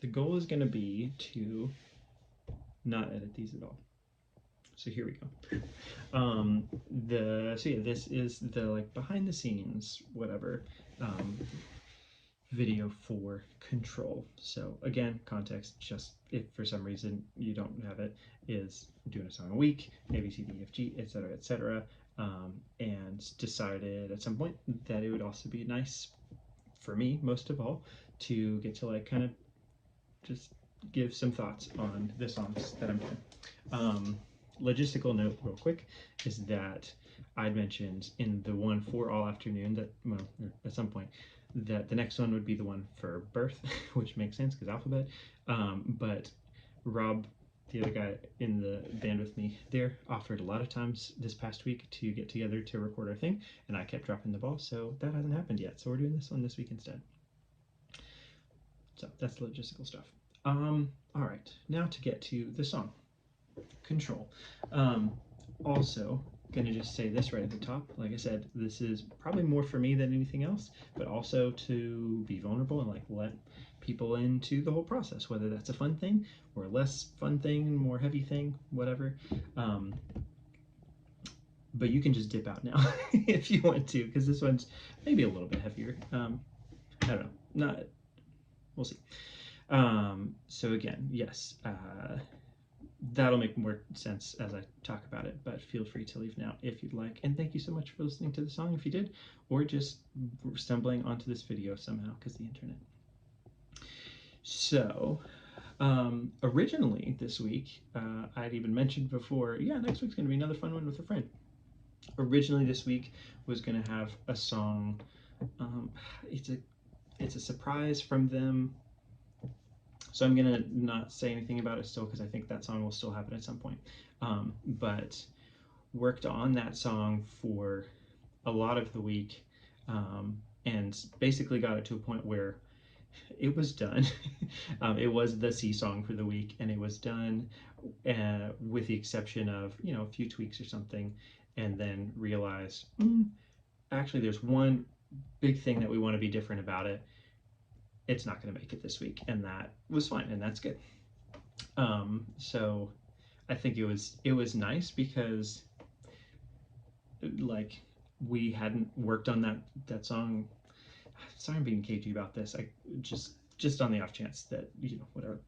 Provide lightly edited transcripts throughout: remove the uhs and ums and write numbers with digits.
the goal is going to be to not edit these at all. So here we go. So yeah, this is the like behind the scenes whatever um, video for Control. So again, context, just if for some reason you don't have it, is doing a song a week, A, B, C, D, F, G, etc., etc., and decided at some point that it would also be nice for me, most of all, to get to like kind of just give some thoughts on the songs that I'm doing. Logistical note, real quick, is that I'd mentioned in the one for all afternoon that, well, at some point, that the next one would be the one for birth, which makes sense because alphabet. But Rob, the other guy in the band with me there, offered a lot of times this past week to get together to record our thing, and I kept dropping the ball, so that hasn't happened yet. So we're doing this one this week instead. So that's the logistical stuff. All right, now to get to the song, Control. Also, gonna just say this right at the top. Like I said, this is probably more for me than anything else, but also to be vulnerable and like let people into the whole process, whether that's a fun thing or a less fun thing, more heavy thing, whatever. Um, but you can just dip out now if you want to, because this one's maybe a little bit heavier. I don't know. Not. We'll see. So again, yes, that'll make more sense as I talk about it, but feel free to leave now if you'd like. And thank you so much for listening to the song if you did, or just stumbling onto this video somehow because the internet. So, originally this week, I'd even mentioned before, yeah, next week's gonna be another fun one with a friend. Originally this week was gonna have a song. Um, it's a surprise from them. So I'm gonna not say anything about it still because I think that song will still happen at some point. But worked on that song for a lot of the week, and basically got it to a point where it was done. It was the C song for the week, and it was done with the exception of a few tweaks or something, and then realized actually there's one big thing that we want to be different about it. It's not going to make it this week, and that was fine, and that's good. So I think it was nice because like we hadn't worked on that song. Sorry, I'm being cagey about this. I just on the off chance that whatever.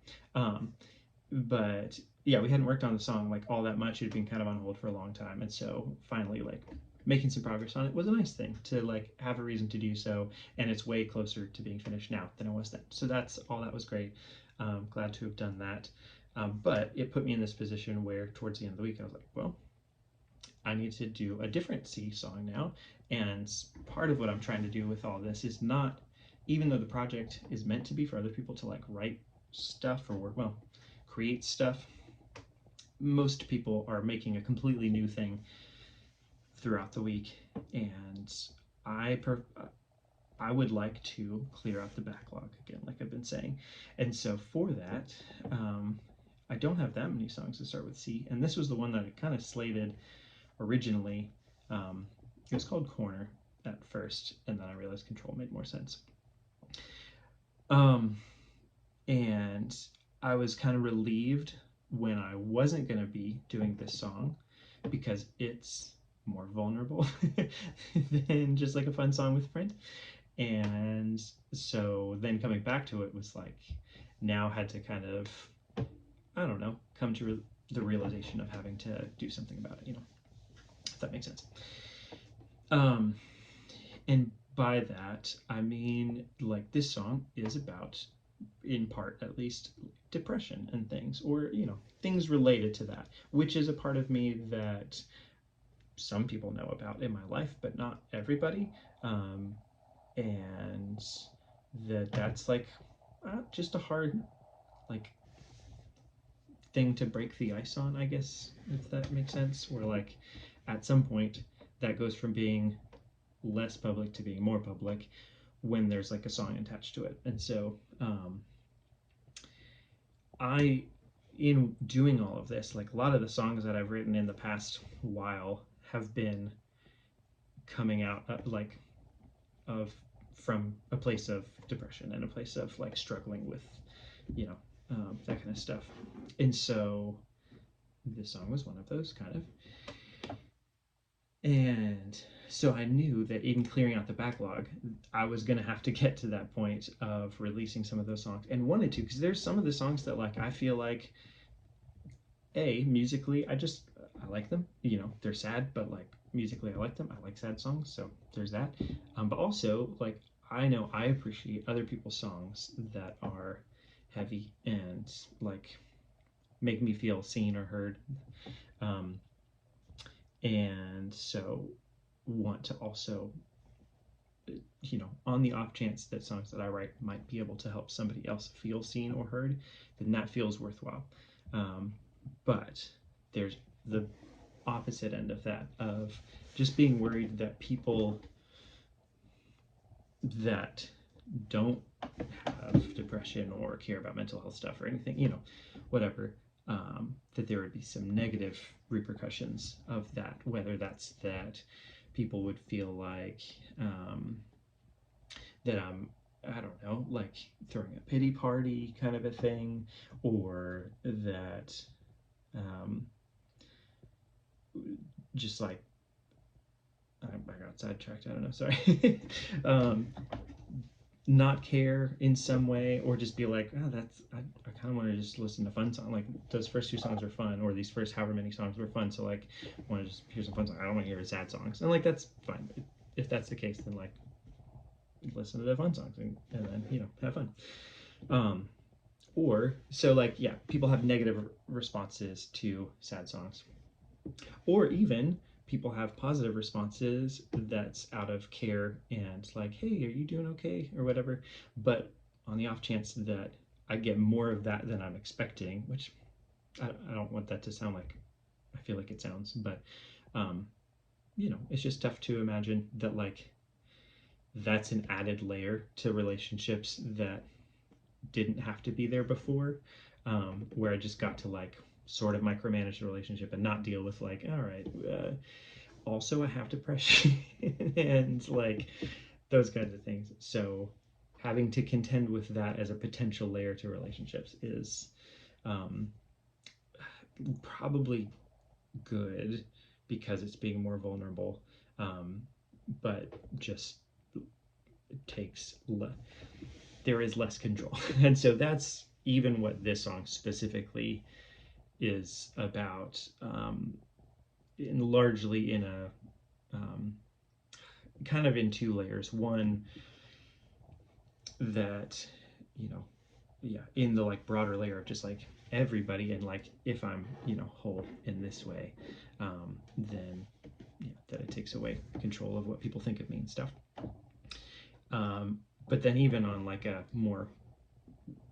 But yeah, we hadn't worked on the song like all that much. It had been kind of on hold for a long time, and so finally like making some progress on it was a nice thing to like have a reason to do so, and it's way closer to being finished now than it was then. So that's all. That was great. Glad to have done that. But it put me in this position where towards the end of the week I was like, well, I need to do a different C song now. And part of what I'm trying to do with all this is not, even though the project is meant to be for other people to like write stuff or work, well, create stuff, most people are making a completely new thing throughout the week. And I, I would like to clear out the backlog again, like I've been saying. And so for that, I don't have that many songs to start with C. And this was the one that I kind of slated originally. It was called Corner at first, and then I realized Control made more sense. Um, and I was kind of relieved when I wasn't going to be doing this song because it's more vulnerable than just like a fun song with a friend. And so then coming back to it was like now had to kind of, I don't know, come to the realization of having to do something about it, if that makes sense. Um, and by that, I mean, like, this song is about, in part at least, depression and things, or, things related to that, which is a part of me that some people know about in my life, but not everybody. And that's like just a hard, like, thing to break the ice on, I guess, if that makes sense. Where, like, at some point, that goes from being less public to being more public when there's like a song attached to it. And so I, in doing all of this, like a lot of the songs that I've written in the past while have been coming out like of from a place of depression and a place of like struggling with you know, that kind of stuff. And so this song was one of those kind of. And so I knew that in clearing out the backlog, I was going to have to get to that point of releasing some of those songs, and wanted to, because there's some of the songs that like I feel like musically I like them. They're sad, but like musically I like them. I like sad songs, so there's that. But also like I know I appreciate other people's songs that are heavy and like make me feel seen or heard. Um, and so want to also, on the off chance that songs that I write might be able to help somebody else feel seen or heard, then that feels worthwhile. But there's the opposite end of that, of just being worried that people that don't have depression or care about mental health stuff or anything, whatever, that there would be some negative repercussions of that, whether that's that people would feel like that I don't know, like throwing a pity party kind of a thing, or that um, just like I got sidetracked. I don't know. Sorry. Not care in some way, or just be like, oh, I kind of want to just listen to fun songs. Like those first two songs are fun, or these first however many songs were fun. So like, I want to just hear some fun songs. I don't want to hear sad songs, and like that's fine. If that's the case, then like listen to the fun songs and then have fun. Um, or so like yeah, people have negative responses to sad songs, or even people have positive responses that's out of care and like, hey, are you doing okay or whatever. But on the off chance that I get more of that than I'm expecting, which I don't want that to sound like I feel like it sounds, but um, it's just tough to imagine that like that's an added layer to relationships that didn't have to be there before, where I just got to like sort of micromanage the relationship and not deal with like, all right, also I have depression and like those kinds of things. So having to contend with that as a potential layer to relationships is um, probably good because it's being more vulnerable, but just takes there is less control. And so that's even what this song specifically is about, largely in a um, kind of in two layers. One that, you know, yeah, in the like broader layer of just like everybody, and like if I'm, whole in this way, then yeah, that it takes away control of what people think of me and stuff. But then even on like a more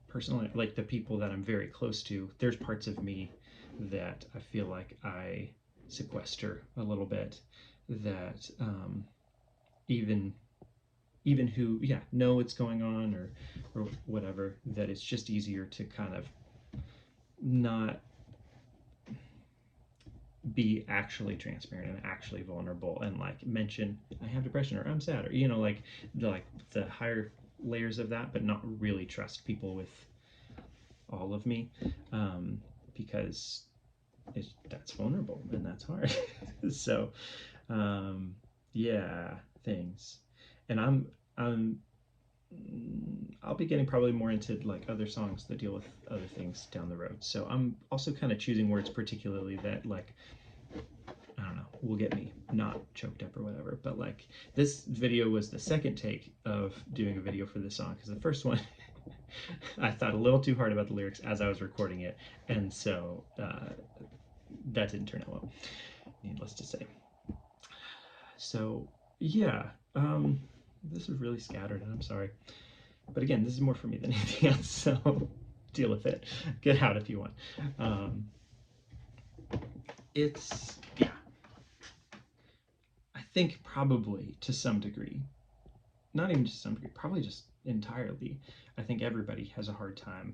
personal, like the people that I'm very close to, there's parts of me that I feel like I sequester a little bit, that even who know what's going on or whatever, that it's just easier to kind of not be actually transparent and actually vulnerable and like mention I have depression or I'm sad, or like the higher layers of that, but not really trust people with all of me, because that's vulnerable and that's hard. So yeah, things. And I'll be getting probably more into like other songs that deal with other things down the road. So I'm also kind of choosing words particularly that like I don't know, will get me not choked up or whatever. But like this video was the second take of doing a video for this song, because the first one I thought a little too hard about the lyrics as I was recording it, and so that didn't turn out well, needless to say. So yeah, this is really scattered, and I'm sorry. But again, this is more for me than anything else, so deal with it. Get out if you want. It's, yeah, I think probably to some degree, not even to some degree, probably just entirely, I think everybody has a hard time,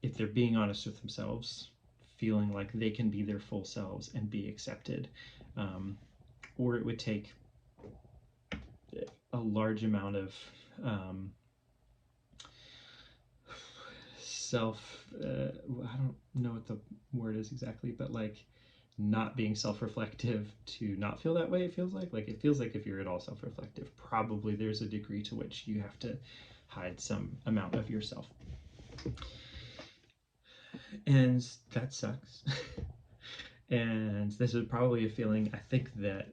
if they're being honest with themselves, feeling like they can be their full selves and be accepted. Or it would take a large amount of I don't know what the word is exactly, but like not being self-reflective to not feel that way. It feels like it feels like if you're at all self-reflective, probably there's a degree to which you have to hide some amount of yourself, and that sucks. And this is probably a feeling I think that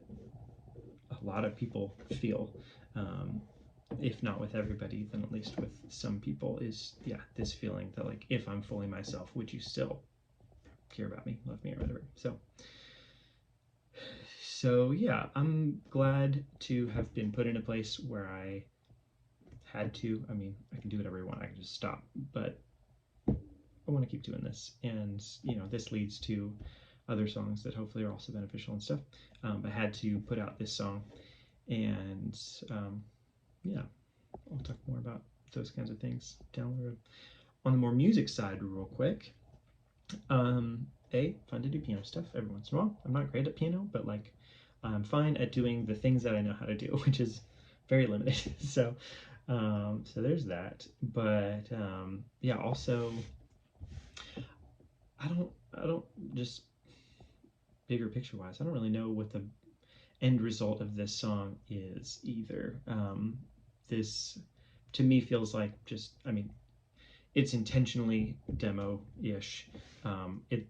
a lot of people feel, um, if not with everybody, then at least with some people, is this feeling that like, if I'm fully myself, would you still care about me, love me, or whatever. So yeah, I'm glad to have been put in a place where I had to. I mean, I can do whatever I want. I can just stop, but I want to keep doing this, and this leads to other songs that hopefully are also beneficial and stuff. I had to put out this song, and yeah, I'll talk more about those kinds of things down the road. On the more music side, real quick, fun to do piano stuff every once in a while. I'm not great at piano, but like I'm fine at doing the things that I know how to do, which is very limited. So there's that. But yeah, also I don't just bigger picture wise, I don't really know what the end result of this song is either. This to me feels like just, I mean, it's intentionally demo-ish.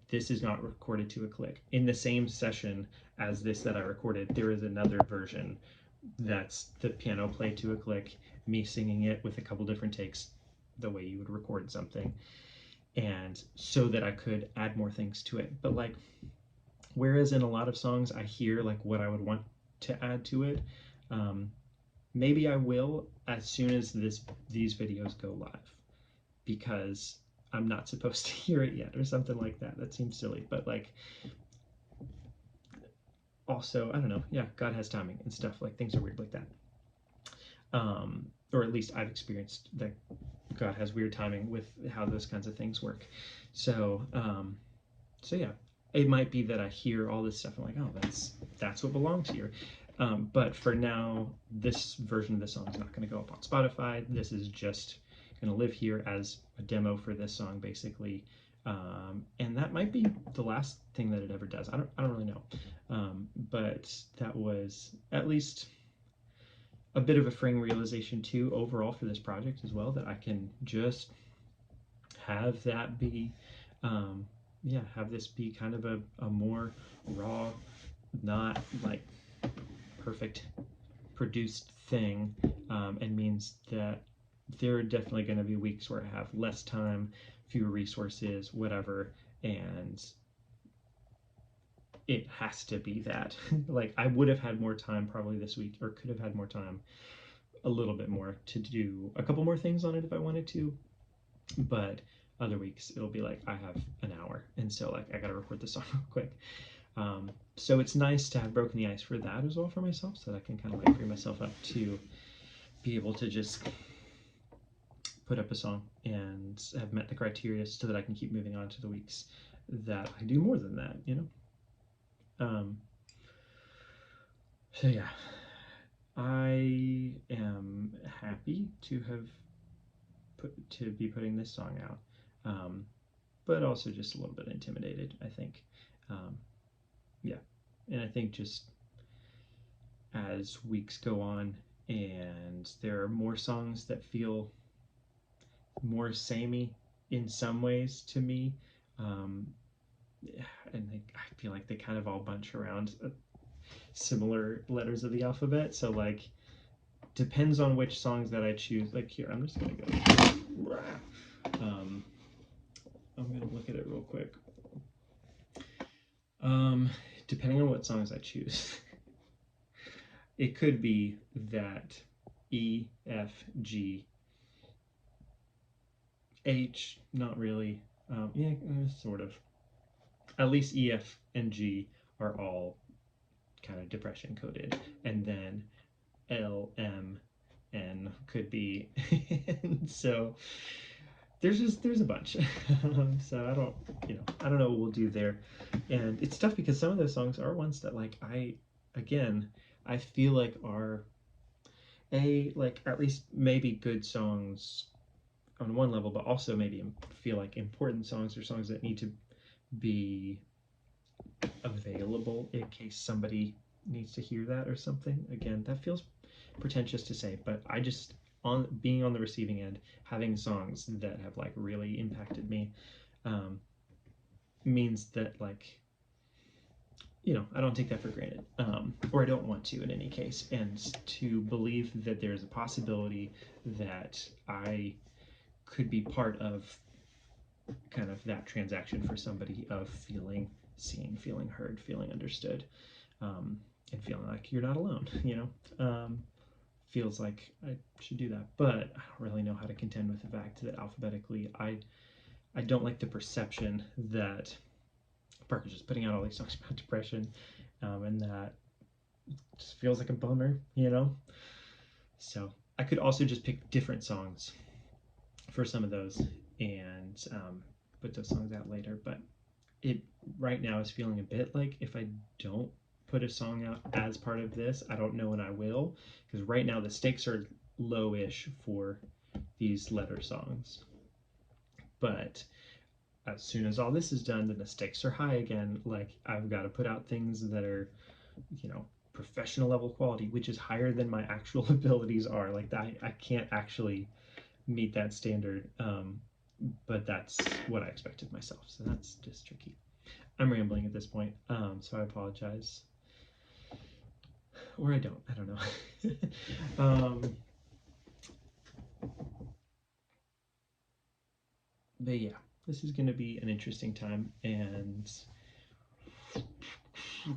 This is not recorded to a click. In the same session as this that I recorded, there is another version that's the piano played to a click, me singing it with a couple different takes, the way you would record something, and so that I could add more things to it. But like, whereas in a lot of songs I hear like what I would want to add to it, maybe I will as soon as these videos go live, because I'm not supposed to hear it yet or something like that. That seems silly, but like, also, I don't know. Yeah, God has timing and stuff. Like, things are weird like that. Or at least I've experienced that God has weird timing with how those kinds of things work. So, so yeah, it might be that I hear all this stuff and I'm like, oh, that's what belongs here. But for now, this version of the song is not going to go up on Spotify. This is just going to live here as a demo for this song, basically. And that might be the last thing that it ever does. I don't really know. But that was at least a bit of a freeing realization too, overall, for this project as well, that I can just have that be, have this be kind of a more raw, not like perfect produced thing, and means that there are definitely going to be weeks where I have less time, fewer resources, whatever, and it has to be that. Like, I would have had more time probably this week, or could have had more time, a little bit more, to do a couple more things on it if I wanted to, but other weeks it'll be like I have an hour, and so like I gotta record this song real quick. So it's nice to have broken the ice for that as well for myself, so that I can kind of like free myself up to be able to just put up a song and have met the criteria, so that I can keep moving on to the weeks that I do more than that, So yeah, I am happy to be putting this song out, but also just a little bit intimidated, I think. Yeah, and I think just as weeks go on and there are more songs that feel more samey in some ways to me, and I feel like they kind of all bunch around similar letters of the alphabet. So like, depends on which songs that I choose. Like here, I'm just gonna go. I'm gonna look at it real quick. Depending on what songs I choose, it could be that E, F, G, H, not really. Yeah, sort of. At least E, F, and G are all kind of depression coded, and then L, M, N could be. So there's a bunch. So I don't know what we'll do there, and it's tough because some of those songs are ones that like I feel like are like at least maybe good songs on one level, but also maybe feel like important songs or songs that need to be available in case somebody needs to hear that or something. Again, that feels pretentious to say, but I just, on being on the receiving end, having songs that have like really impacted me, means that, like, you know, I don't take that for granted, or I don't want to in any case. And to believe that there's a possibility that I could be part of kind of that transaction for somebody, of feeling seen, feeling heard, feeling understood, and feeling like you're not alone, you know, feels like I should do that. But I don't really know how to contend with the fact that alphabetically, I don't like the perception that Parker's just putting out all these songs about depression, and that just feels like a bummer, you know? So I could also just pick different songs for some of those and put those songs out later. But it right now is feeling a bit like if I don't put a song out as part of this, I don't know when I will, because right now the stakes are low-ish for these letter songs. But as soon as all this is done, then the stakes are high again. Like, I've got to put out things that are, you know, professional level quality, which is higher than my actual abilities are. Like, I can't actually meet that standard, but that's what I expect of myself. So that's just tricky. I'm rambling at this point, so I apologize. Or I don't know. But yeah, this is going to be an interesting time, and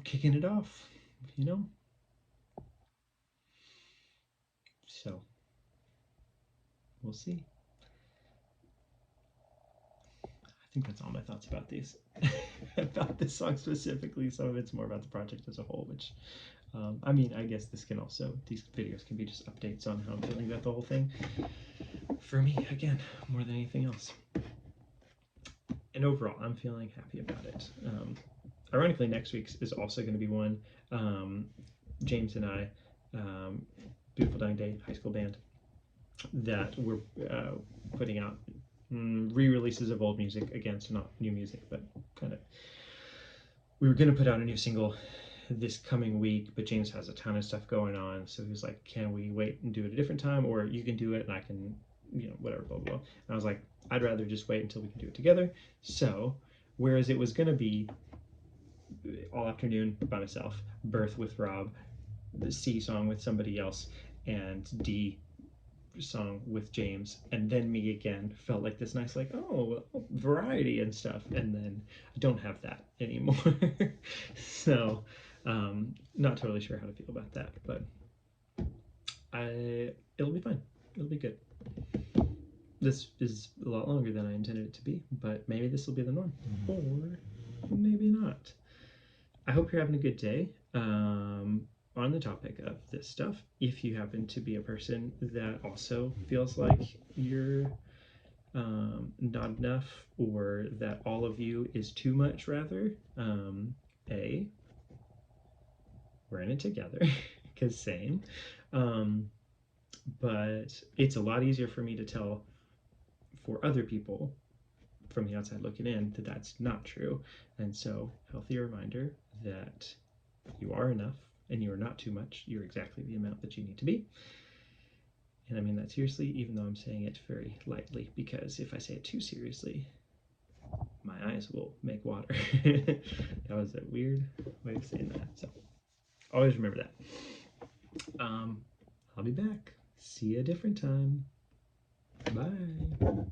kicking it off, you know? So we'll see. I think that's all my thoughts about these. About this song specifically. Some of it's more about the project as a whole, which, I mean, I guess this can also, these videos can be just updates on how I'm feeling about the whole thing. For me, again, more than anything else. And overall, I'm feeling happy about it. Ironically, next week's is also going to be one. James and I, Beautiful Dying Day high school band, that we're putting out re-releases of old music. Again, so not new music, but kind of, we were going to put out a new single this coming week, but James has a ton of stuff going on, so he was like, can we wait and do it a different time, or you can do it and I can, you know, whatever, blah blah blah. And I was like, I'd rather just wait until we can do it together. So whereas it was going to be all afternoon by myself, Birth with Rob, the C song with somebody else, and D song with James, and then me again, felt like this nice, like, oh, variety and stuff. And then I don't have that anymore. So not totally sure how to feel about that, but it'll be fine. It'll be good. This is a lot longer than I intended it to be, but maybe this will be the norm, or maybe not. I hope you're having a good day. On the topic of this stuff, if you happen to be a person that also feels like you're not enough, or that all of you is too much, rather, we're in it together, because same. But it's a lot easier for me to tell for other people from the outside looking in that that's not true. And so, healthy reminder that you are enough, and you are not too much. You're exactly the amount that you need to be. And I mean that seriously, even though I'm saying it very lightly, because if I say it too seriously, my eyes will make water. That was a weird way of saying that. So always remember that. I'll be back. See you a different time. Bye.